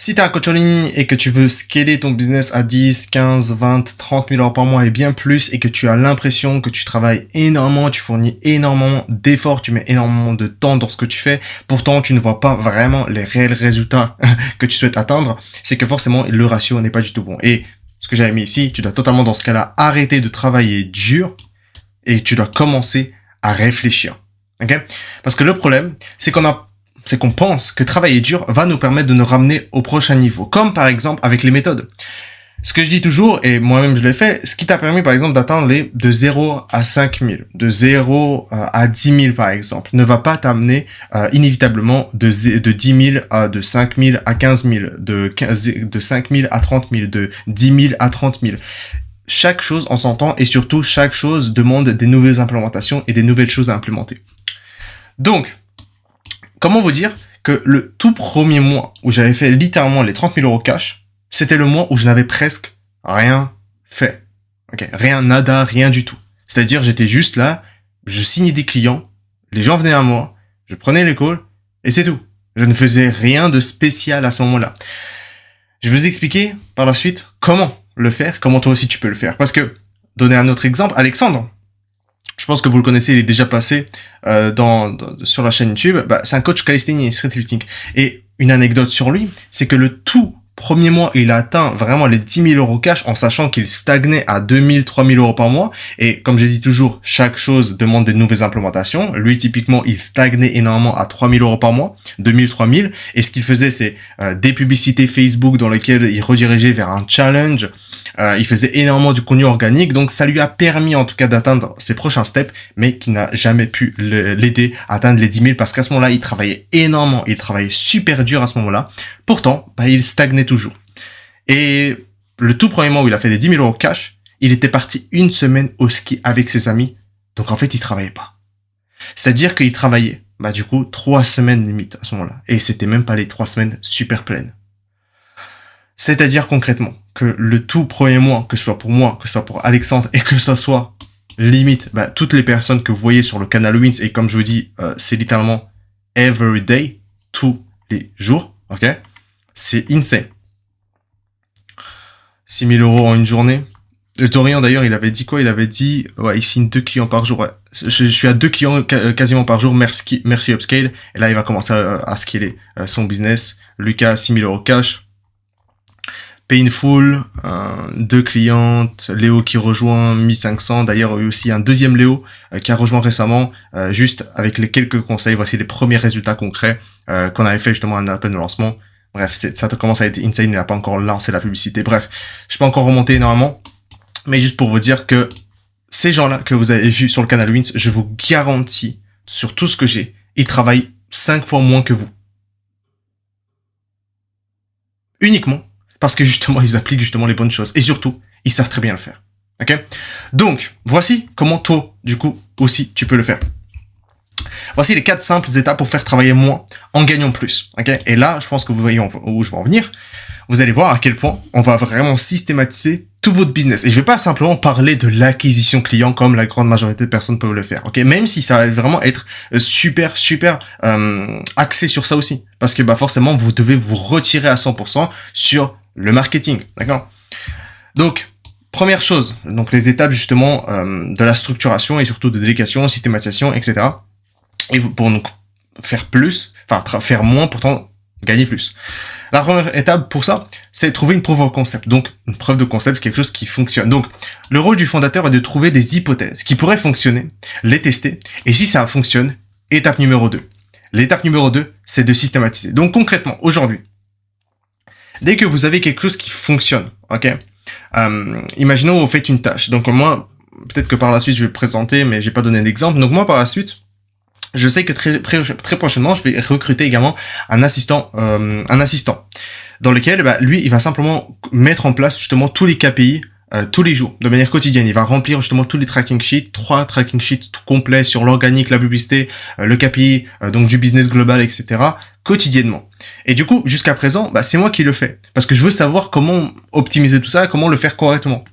Si tu es un coach en ligne et que tu veux scaler ton business à 10, 15, 20, 30 000 euros par mois et bien plus et que tu as l'impression que tu travailles énormément, tu fournis énormément d'efforts, tu mets énormément de temps dans ce que tu fais, pourtant tu ne vois pas vraiment les réels résultats que tu souhaites atteindre, c'est que forcément le ratio n'est pas du tout bon. Et ce que j'avais mis ici, tu dois totalement dans ce cas-là arrêter de travailler dur et tu dois commencer à réfléchir. Okay? Parce que le problème, c'est qu'on pense que travailler dur va nous permettre de nous ramener au prochain niveau. Comme par exemple avec les méthodes. Ce que je dis toujours, et moi-même je l'ai fait, ce qui t'a permis par exemple d'atteindre de 0 à 5 000, de 0 à 10 000 par exemple, ne va pas t'amener inévitablement de 10 000 à de 5 000 à 15 000, de 5 000 à 30 000, de 10 000 à 30 000. Chaque chose en son temps et surtout chaque chose demande des nouvelles implémentations et des nouvelles choses à implémenter. Donc, comment vous dire que le tout premier mois où j'avais fait littéralement les 30 000 euros cash, c'était le mois où je n'avais presque rien fait. Okay, rien, nada, rien du tout. C'est-à-dire, j'étais juste là, je signais des clients, les gens venaient à moi, je prenais les calls, et c'est tout. Je ne faisais rien de spécial à ce moment-là. Je vais vous expliquer par la suite comment le faire, comment toi aussi tu peux le faire. Parce que, donner un autre exemple, Alexandre, je pense que vous le connaissez, il est déjà passé sur la chaîne YouTube. C'est un coach calisthenics et streetlifting. Et une anecdote sur lui, c'est que le tout premier mois, il a atteint vraiment les 10 000 euros cash en sachant qu'il stagnait à 2 000, 3 000 euros par mois. Et comme j'ai dit toujours, chaque chose demande des nouvelles implémentations. Lui, typiquement, il stagnait énormément à 3 000 euros par mois, 2 000, 3 000. Et ce qu'il faisait, c'est des publicités Facebook dans lesquelles il redirigeait vers un challenge. Il faisait énormément du contenu organique, donc ça lui a permis en tout cas d'atteindre ses prochains steps, mais qui n'a jamais pu l'aider à atteindre les 10 000 parce qu'à ce moment-là, il travaillait énormément, il travaillait super dur à ce moment-là. Pourtant, il stagnait toujours. Et le tout premier mois où il a fait les 10 000 euros cash, il était parti une semaine au ski avec ses amis, donc en fait, il travaillait pas. C'est-à-dire qu'il travaillait, du coup, 3 semaines limite à ce moment-là. Et c'était même pas les 3 semaines super pleines. C'est-à-dire concrètement que le tout premier mois, que ce soit pour moi, que ce soit pour Alexandre et que ce soit limite toutes les personnes que vous voyez sur le canal Wins, et comme je vous dis, c'est littéralement every day, tous les jours, ok? C'est insane. 6 000 euros en une journée. Le Torian d'ailleurs, il avait dit quoi? Il avait dit, il signe 2 clients par jour. Ouais. Je suis à 2 clients quasiment par jour, merci Upscale. Et là, il va commencer à scaler son business. Lucas, 6 000 euros cash. Painful, 2 clientes, Léo qui rejoint 1500, d'ailleurs il y a aussi un deuxième Léo qui a rejoint récemment, juste avec les quelques conseils, voici les premiers résultats concrets qu'on avait fait justement à un appel de lancement. Bref, ça commence à être insane, il n'a pas encore lancé la publicité, bref, je peux encore remonter énormément, mais juste pour vous dire que ces gens-là que vous avez vus sur le canal Wins, je vous garantis, sur tout ce que j'ai, ils travaillent 5 fois moins que vous. Uniquement parce que justement, ils appliquent justement les bonnes choses. Et surtout, ils savent très bien le faire. Ok? Donc, voici comment toi, du coup, aussi, tu peux le faire. Voici les 4 simples étapes pour faire travailler moins en gagnant plus. Ok? Et là, je pense que vous voyez où je vais en venir. Vous allez voir à quel point on va vraiment systématiser tout votre business. Et je vais pas simplement parler de l'acquisition client comme la grande majorité de personnes peuvent le faire. Ok? Même si ça va vraiment être super axé sur ça aussi. Parce que forcément, vous devez vous retirer à 100% sur le marketing, d'accord? Donc, première chose, donc les étapes justement de la structuration et surtout de délégation, systématisation, etc. Et pour donc faire plus, faire moins, pourtant gagner plus. La première étape pour ça, c'est trouver une preuve de concept. Donc, une preuve de concept, quelque chose qui fonctionne. Donc, le rôle du fondateur est de trouver des hypothèses qui pourraient fonctionner, les tester, et si ça fonctionne, étape numéro 2. L'étape numéro 2, c'est de systématiser. Donc, concrètement, aujourd'hui, dès que vous avez quelque chose qui fonctionne, ok, imaginons vous faites une tâche. Donc moi, peut-être que par la suite je vais présenter, mais j'ai pas donné d'exemple. Donc moi par la suite, je sais que très prochainement, je vais recruter également un assistant dans lequel lui, il va simplement mettre en place justement tous les KPI tous les jours, de manière quotidienne. Il va remplir justement tous les tracking sheets, 3 tracking sheets tout complets sur l'organique, la publicité, le KPI, donc du business global, etc. quotidiennement. Et du coup, jusqu'à présent, c'est moi qui le fais. Parce que je veux savoir comment optimiser tout ça, comment le faire correctement.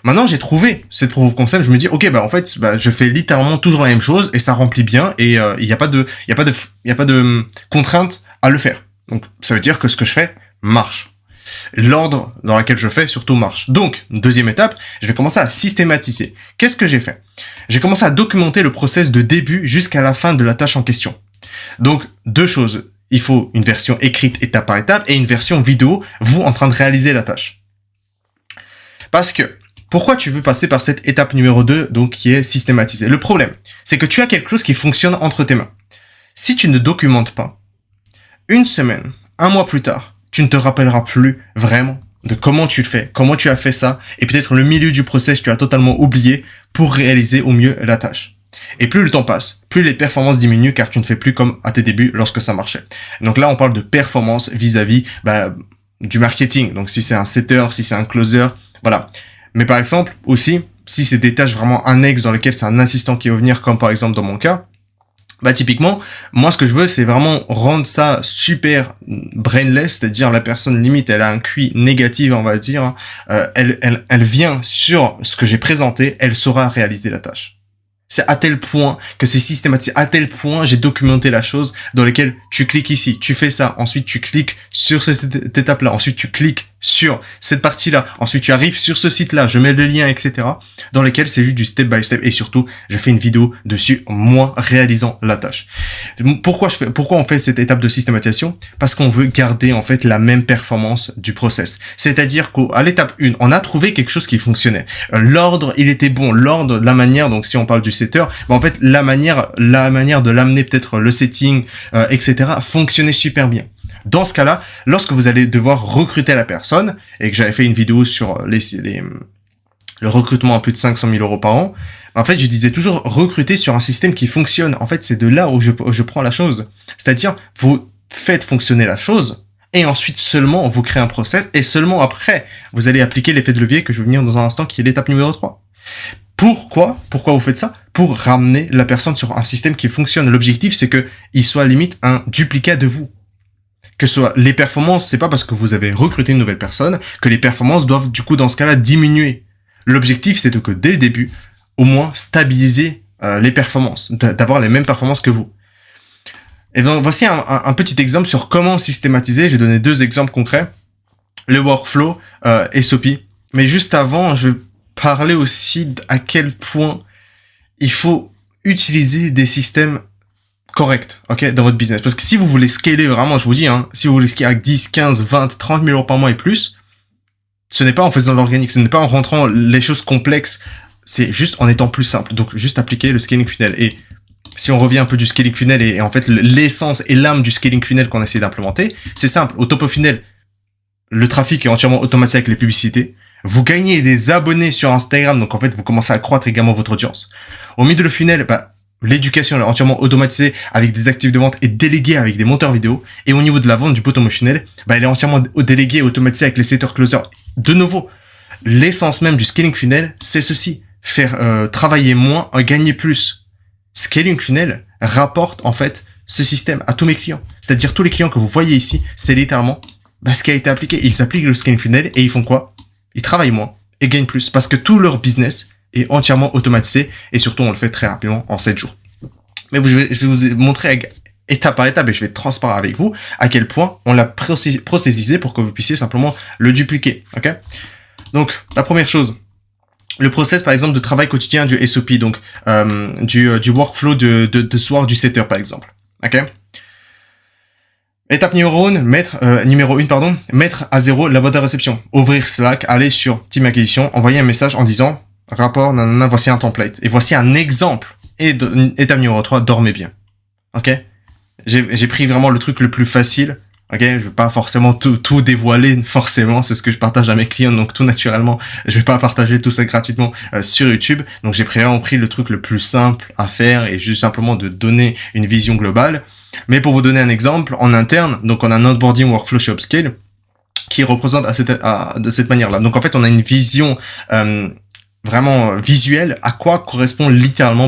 Maintenant, j'ai trouvé cette proof of concept, je me dis, ok, en fait, je fais littéralement toujours la même chose et ça remplit bien et il y a pas de contrainte à le faire. Donc, ça veut dire que ce que je fais marche. L'ordre dans lequel je fais surtout marche. Donc, deuxième étape, je vais commencer à systématiser. Qu'est-ce que j'ai fait? J'ai commencé à documenter le process de début jusqu'à la fin de la tâche en question. Donc, deux choses. Il faut une version écrite étape par étape et une version vidéo, vous en train de réaliser la tâche. Parce que, pourquoi tu veux passer par cette étape numéro 2, donc qui est systématisée? Le problème, c'est que tu as quelque chose qui fonctionne entre tes mains. Si tu ne documentes pas, une semaine, un mois plus tard, tu ne te rappelleras plus vraiment de comment tu le fais, comment tu as fait ça, et peut-être le milieu du process, tu as totalement oublié pour réaliser au mieux la tâche. Et plus le temps passe, plus les performances diminuent car tu ne fais plus comme à tes débuts lorsque ça marchait. Donc là, on parle de performance vis-à-vis du marketing. Donc si c'est un setter, si c'est un closer, voilà. Mais par exemple, aussi, si c'est des tâches vraiment annexes dans lesquelles c'est un assistant qui va venir, comme par exemple dans mon cas, typiquement, moi ce que je veux c'est vraiment rendre ça super brainless, c'est-à-dire la personne limite elle a un QI négatif on va dire, elle vient sur ce que j'ai présenté, elle saura réaliser la tâche. C'est à tel point que c'est systématique, à tel point j'ai documenté la chose dans laquelle tu cliques ici, tu fais ça, ensuite tu cliques sur cette étape-là, ensuite tu cliques sur cette partie-là, ensuite tu arrives sur ce site-là, je mets le lien, etc. dans lesquels c'est juste du step by step et surtout je fais une vidéo dessus, moi réalisant la tâche. Pourquoi on fait cette étape de systématisation? Parce qu'on veut garder en fait la même performance du process. C'est-à-dire qu'à l'étape 1, on a trouvé quelque chose qui fonctionnait. L'ordre, il était bon, l'ordre, la manière, donc si on parle du setter, en fait la manière de l'amener, peut-être le setting, etc. fonctionnait super bien. Dans ce cas-là, lorsque vous allez devoir recruter la personne, et que j'avais fait une vidéo sur le recrutement à plus de 500 000 euros par an, en fait, je disais toujours recruter sur un système qui fonctionne. En fait, c'est de là où je prends la chose. C'est-à-dire, vous faites fonctionner la chose, et ensuite seulement vous créez un process, et seulement après, vous allez appliquer l'effet de levier que je vais venir dans un instant, qui est l'étape numéro 3. Pourquoi vous faites ça? Pour ramener la personne sur un système qui fonctionne. L'objectif, c'est que il soit limite un duplicat de vous. Que ce soit les performances, c'est pas parce que vous avez recruté une nouvelle personne que les performances doivent du coup dans ce cas-là diminuer. L'objectif, c'est que dès le début, au moins stabiliser les performances, d'avoir les mêmes performances que vous. Et donc voici un petit exemple sur comment systématiser. J'ai donné 2 exemples concrets, le workflow SOP. Mais juste avant, je vais parler aussi à quel point il faut utiliser des systèmes correct, ok, dans votre business. Parce que si vous voulez scaler vraiment, je vous dis, si vous voulez scaler avec 10, 15, 20, 30 000 euros par mois et plus, ce n'est pas en faisant l'organique, ce n'est pas en rentrant les choses complexes, c'est juste en étant plus simple. Donc, juste appliquer le scaling funnel. Et si on revient un peu du scaling funnel et en fait, l'essence et l'âme du scaling funnel qu'on essaie d'implémenter, c'est simple. Au top of funnel, le trafic est entièrement automatisé avec les publicités. Vous gagnez des abonnés sur Instagram, donc en fait, vous commencez à croître également votre audience. Au milieu de le funnel, l'éducation est entièrement automatisée avec des actifs de vente et déléguée avec des monteurs vidéo. Et au niveau de la vente du bottom of funnel, elle est entièrement déléguée et automatisée avec les setters closers. De nouveau, l'essence même du scaling funnel, c'est ceci. Faire travailler moins, gagner plus. Scaling funnel rapporte en fait ce système à tous mes clients. C'est-à-dire tous les clients que vous voyez ici, c'est littéralement ce qui a été appliqué. Ils appliquent le scaling funnel et ils font quoi? Ils travaillent moins et gagnent plus parce que tout leur business est entièrement automatisé et surtout on le fait très rapidement en 7 jours. Mais je vais vous montrer étape par étape et je vais être transparent avec vous à quel point on l'a processisé pour que vous puissiez simplement le dupliquer. Ok? Donc la première chose, le process par exemple de travail quotidien du SOP, donc du workflow de soir du setter par exemple. Ok? Étape numéro 1, mettre à zéro la boîte de réception. Ouvrir Slack, aller sur Team Acquisition, envoyer un message en disant rapport, nanana, voici un template. Et voici un exemple. Et étape numéro 3, dormez bien. Ok? J'ai pris vraiment le truc le plus facile. Ok? Je vais pas forcément tout dévoiler, forcément. C'est ce que je partage à mes clients. Donc, tout naturellement, je vais pas partager tout ça gratuitement sur YouTube. Donc, j'ai vraiment pris le truc le plus simple à faire et juste simplement de donner une vision globale. Mais pour vous donner un exemple, en interne, donc on a un onboarding workflow chez Upscale qui représente de cette manière-là. Donc, en fait, on a une vision vraiment visuel à quoi correspond littéralement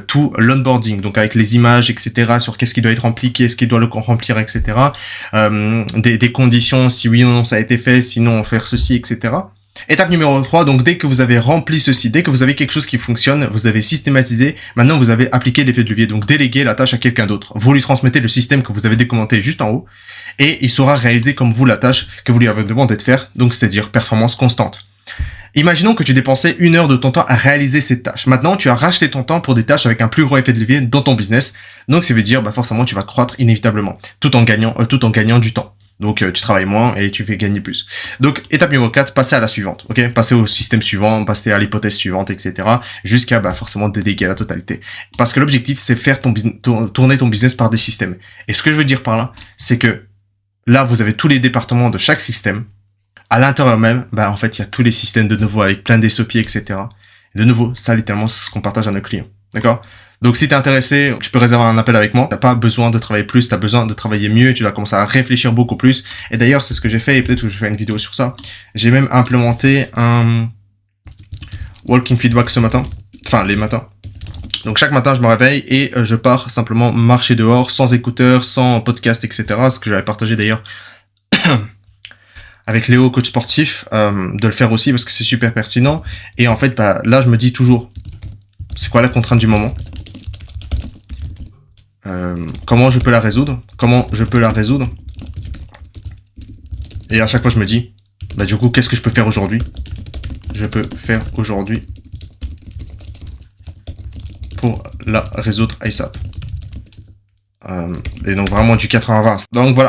tout l'onboarding, donc avec les images, etc., sur qu'est-ce qui doit être rempli, qu'est-ce qui doit le remplir, etc., des conditions, si oui ou non ça a été fait, sinon faire ceci, etc. Étape numéro 3, donc dès que vous avez rempli ceci, dès que vous avez quelque chose qui fonctionne, vous avez systématisé, maintenant vous avez appliqué l'effet de levier, donc déléguer la tâche à quelqu'un d'autre. Vous lui transmettez le système que vous avez documenté juste en haut, et il saura réaliser comme vous la tâche que vous lui avez demandé de faire, donc c'est-à-dire performance constante. Imaginons que tu dépensais 1 heure de ton temps à réaliser cette tâche. Maintenant, tu as racheté ton temps pour des tâches avec un plus gros effet de levier dans ton business. Donc, ça veut dire, forcément, tu vas croître inévitablement, tout en gagnant du temps. Donc, tu travailles moins et tu fais gagner plus. Donc, étape numéro 4, passer à la suivante, ok? Passer au système suivant, passer à l'hypothèse suivante, etc. Jusqu'à, forcément déléguer la totalité. Parce que l'objectif, c'est faire tourner ton business par des systèmes. Et ce que je veux dire par là, c'est que là, vous avez tous les départements de chaque système. À l'intérieur même, en fait, il y a tous les systèmes de nouveau avec plein d'SOP, etc. Et de nouveau, ça, littéralement, c'est ce qu'on partage à nos clients. D'accord? Donc, si t'es intéressé, tu peux réserver un appel avec moi. T'as pas besoin de travailler plus, t'as besoin de travailler mieux. Tu vas commencer à réfléchir beaucoup plus. Et d'ailleurs, c'est ce que j'ai fait et peut-être que je vais faire une vidéo sur ça. J'ai même implémenté un walking feedback ce matin. Enfin, les matins. Donc, chaque matin, je me réveille et je pars simplement marcher dehors, sans écouteurs, sans podcast, etc. Ce que j'avais partagé d'ailleurs avec Léo, coach sportif, de le faire aussi parce que c'est super pertinent. Et en fait, là, je me dis toujours, c'est quoi la contrainte du moment? Comment je peux la résoudre? Et à chaque fois, je me dis, du coup, qu'est-ce que je peux faire aujourd'hui? Je peux faire aujourd'hui pour la résoudre ASAP. Et donc, vraiment du 80-20. Donc, voilà.